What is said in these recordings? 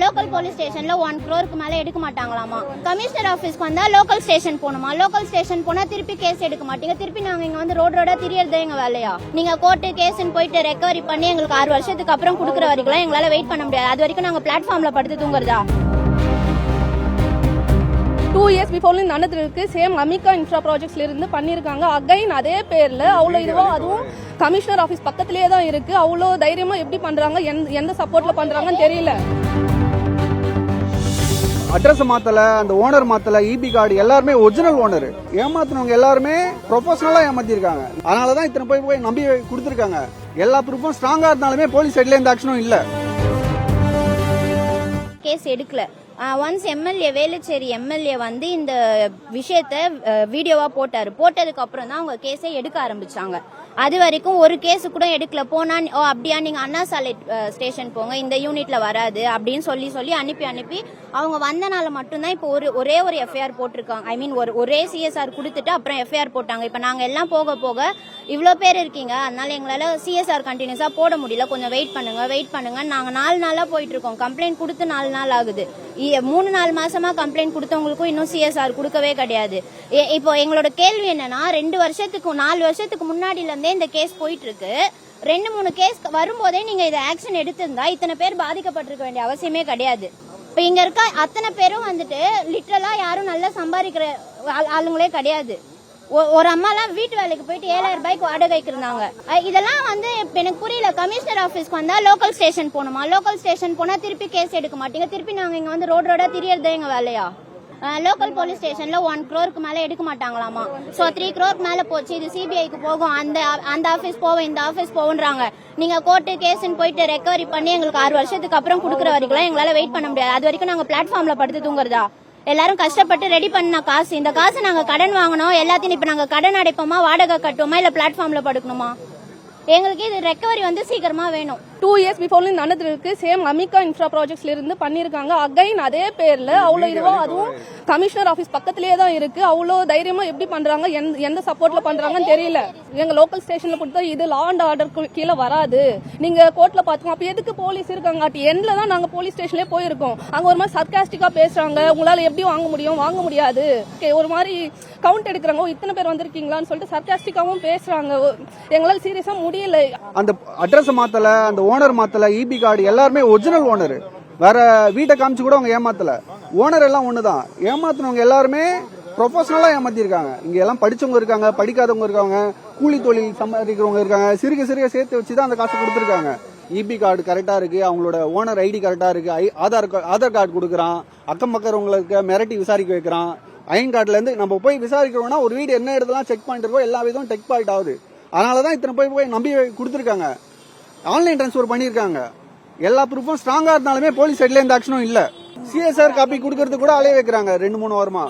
Local police ஸ்டேஷன்ல 1 crore மேல எடுக்க மாட்டாங்களாமா. கமிஷனர் ஆபீஸ்க்கு வந்தா லோக்கல் ஸ்டேஷன் போகணுமா. லோக்கல் ஸ்டேஷன் போனா திருப்பி கேஸ் எடுக்க மாட்டீங்க. திருப்பி நாங்க இங்க வந்து ரோடா திரியறதே எங்க வேலையா? நீங்க கோர்ட்டு கேஸ்ன்னு போயிட்டு ரெக்கவரி பண்ணி எங்களுக்கு 6 வருஷத்துக்கு அப்புறம் கொடுக்குற வரைக்கும் எங்களால வெயிட் பண்ண முடியாது. அது வரைக்கும் நாங்க பிளாட்ஃபார்ம்ல படுத்து தூங்குறதா? 2 years before நடந்திருக்கு. சேம் அமிகா இன்ஃப்ரா ப்ராஜெக்ட்ஸ்ல இருந்து பண்ணிருக்காங்க. அகைன் அதே பேர்ல அவ்வளோ இதுவா, அதுவும் கமிஷனர் ஆபீஸ் பக்கத்திலேயே தான் இருக்கு. அவ்வளோ தைரியமா எப்படி பண்றாங்க, எந்த சப்போர்ட்ல பண்றாங்கன்னு தெரியல. அட்ரஸ் மாத்தல, அந்த ஓனர் மாத்தல, இபி கார்டு எல்லாருமே ஒரிஜினல் ஓனர். ஏமாத்தினவங்க எல்லாருமே ப்ரொஃபஷனலா ஏமாத்திருக்காங்க. அதனாலதான் இத்தனை போய் நம்பி கொடுத்துருக்காங்க. எல்லா ப்ரூஃபும் ஸ்ட்ராங்கா இருந்தாலுமே போலீஸ் சைட்ல எந்த ஆக்ஷனும் இல்ல. கேஸ் எடுக்கல. ஒன்ஸ் எம்எல்ஏ வேலுச்சேரி எம்எல்ஏ வந்து இந்த விஷயத்த வீடியோவா போட்டதுக்கு அப்புறம் தான் அவங்க கேஸை எடுக்க ஆரம்பிச்சாங்க. அது வரைக்கும் ஒரு கேஸ் கூட எடுக்கல. போனா அப்படியா நீங்க அண்ணா சாலை ஸ்டேஷன் போங்க, இந்த யூனிட்ல வராது அப்படின்னு சொல்லி அனுப்பி அவங்க வந்தனால மட்டும்தான் இப்போ ஒரே ஒரு எஃப்ஐஆர் போட்டிருக்காங்க. ஐ மீன் ஒரே சிஎஸ்ஆர் கொடுத்துட்டு அப்புறம் எஃப்ஐஆர் போட்டாங்க. இப்போ நாங்க எல்லாம் போக இவ்வளோ பேர் இருக்கீங்க, அதனால எங்களால சிஎஸ்ஆர் கண்டினியூஸா போட முடியல, கொஞ்சம் வெயிட் பண்ணுங்க. நாங்க 4 நாளா போயிட்டு இருக்கோம். கம்ப்ளைண்ட் கொடுத்து 4 நாள் ஆகுது. 3-4 மாசமா கம்ப்ளைண்ட் கொடுத்தவங்களுக்கும் இன்னும் சிஎஸ்ஆர் கொடுக்கவே கிடையாது. இப்போ எங்களோட கேள்வி என்னன்னா, 4 வருஷத்துக்கு முன்னாடில இருந்தே இந்த கேஸ் போயிட்டு இருக்கு. 2-3 கேஸ் வரும்போதே நீங்க இதை ஆக்ஷன் எடுத்திருந்தா இத்தனை பேர் பாதிக்கப்பட்டிருக்க வேண்டிய அவசியமே கிடையாது. இப்ப இங்க இருக்க அத்தனை பேரும் வந்துட்டு லிட்டரலா யாரும் நல்லா சம்பாதிக்கிற ஆளுங்களே கிடையாது. ஒரு அம்மாலாம் வீட்டு வேலைக்கு போயிட்டு 7000 ரூபாய்க்கு வாடகைக்கு இருந்தாங்க. இதெல்லாம் வந்து எனக்கு புரியல. கமிஷனர் ஆபீஸ்க்கு வந்தா லோக்கல் ஸ்டேஷன் போகணுமா. லோக்கல் ஸ்டேஷன் போனா திருப்பி கேஸ் எடுக்க மாட்டீங்க. திருப்பி நாங்க இங்க வந்து ரோடா திரியறதே எங்க வேலையா? லோக்கல் போலீஸ் ஸ்டேஷன்ல 1 crore மேல எடுக்க மாட்டாங்களாமா. சோ 3 crore மேல போச்சு. இது சிபிஐக்கு போகும், அந்த ஆபீஸ் போவோம், இந்த ஆபீஸ் போகுன்றாங்க. நீங்க கோர்ட்டு கேஸ்ன்னு போயிட்டு ரெக்கவரி பண்ணி எங்களுக்கு 6 வருஷத்துக்கு அப்புறம் கொடுக்குற வரைக்கும் எங்களால வெயிட் பண்ண முடியாது. அது வரைக்கும் நாங்க பிளாட்ஃபார்ம்ல படுத்து தூங்குறதா? எல்லாரும் கஷ்டப்பட்டு ரெடி பண்ண காசு, இந்த காசு நாங்க கடன் வாங்கணும். எல்லாத்தையும் இப்ப நாங்க கடன் அடைப்போமா, வாடகை கட்டுவோமா, இல்ல பிளாட்ஃபார்ம்ல படுக்கணுமா? எங்களுக்கு இது ரெக்கவரி வந்து சீக்கிரமா வேணும். 2 years before நடந்திருக்கு. சேம் அமிகா இன்ஃப்ரா ப்ராஜெக்ட்ஸ்ல இருந்து பண்ணிருக்காங்க. அகைன் அதே பேர்ல அவ்வளோ இதுவா, அதுவும் கமிஷனர் ஆபீஸ் பக்கத்திலேயே தான் இருக்கு. அவ்வளோ தைரியமா எப்படி பண்றாங்க, எந்த சப்போர்ட்ல பண்றாங்கன்னு தெரியல. எங்க லோக்கல் ஸ்டேஷன்ல கொடுத்தா இது லா அண்ட் ஆர்டர் கீழே வராது, நீங்க கோர்ட்ல பாத்துக்கோங்க. அப்ப எதுக்கு போலீஸ் இருக்காங்க? எண்ட்ல தான் நாங்க போலீஸ் ஸ்டேஷன்லயே போயிருக்கோம். அங்க ஒரு மாதிரி சர்காஸ்டிக்கா பேசுறாங்க. உங்களால எப்படி வாங்க முடியாது, ஒரு மாதிரி கவுண்ட் எடுக்கிறாங்க. இத்தனை பேர் வந்திருக்கீங்களான்னு சொல்லிட்டு சர்காஸ்டிக்காவும் பேசுறாங்க. எங்களால சீரியஸா முடியல. அந்த அட்ரஸ் மாத்தல, அந்த ஓனர் மாத்தல, இபி கார்டு எல்லாருமே ஒரிஜினல் ஓனர். வேற வீட்டை காமிச்சு கூட அவங்க ஏமாத்தல. ஓனர் எல்லாம் ஒண்ணுதான். ஏமாத்தினவங்க எல்லாருமே ப்ரொஃபஷனலா ஏமாத்திருக்காங்க. இங்க எல்லாம் படிச்சவங்க இருக்காங்க, படிக்காதவங்க இருக்காங்க, கூலி தொழில் சம்பாதிக்கிறவங்க இருக்காங்க. சிறுக சேர்த்து வச்சுதான் அந்த காசை கொடுத்துருக்காங்க. இபி கார்டு கரெக்டா இருக்கு, அவங்களோட ஓனர் ஐடி கரெக்டா இருக்கு, ஆதார் கார்டு கொடுக்குறான், அக்கம் பக்கறவங்களுக்கு மிரட்டி விசாரிக்க வைக்கிறான். ஐன் கார்டுல இருந்து நம்ம போய் விசாரிக்கிறோம்னா ஒரு வீடு என்ன இடத்துலாம் செக் பாயிண்ட் இருக்கோ எல்லா விதமும் செக் பாயிண்ட் ஆகுது. அதனாலதான் இத்தனை போய் நம்பி கொடுத்துருக்காங்க. ஆன்லைன் டிரான்ஸ்பர் பண்ணிருக்காங்க. எல்லா ப்ரூஃபும் ஸ்ட்ராங்கா இருந்தாலுமே போலீஸ் சைட்ல எந்த ஆக்ஷனும் இல்ல. சிஎஸ்ஆர் காப்பி கொடுக்கறது கூட அலைய வைக்கிறாங்க 2-3 வாரமா.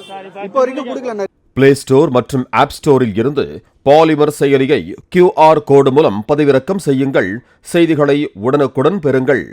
இப்போ வரைக்கும் கொடுக்கல. பிளே ஸ்டோர் மற்றும் ஆப் ஸ்டோரில் இருந்து பாலிமர் செயலியை QR கோடு மூலம் பதிவிறக்கம் செய்யுங்கள். செய்திகளை உடனுக்குடன் பெறுங்கள்.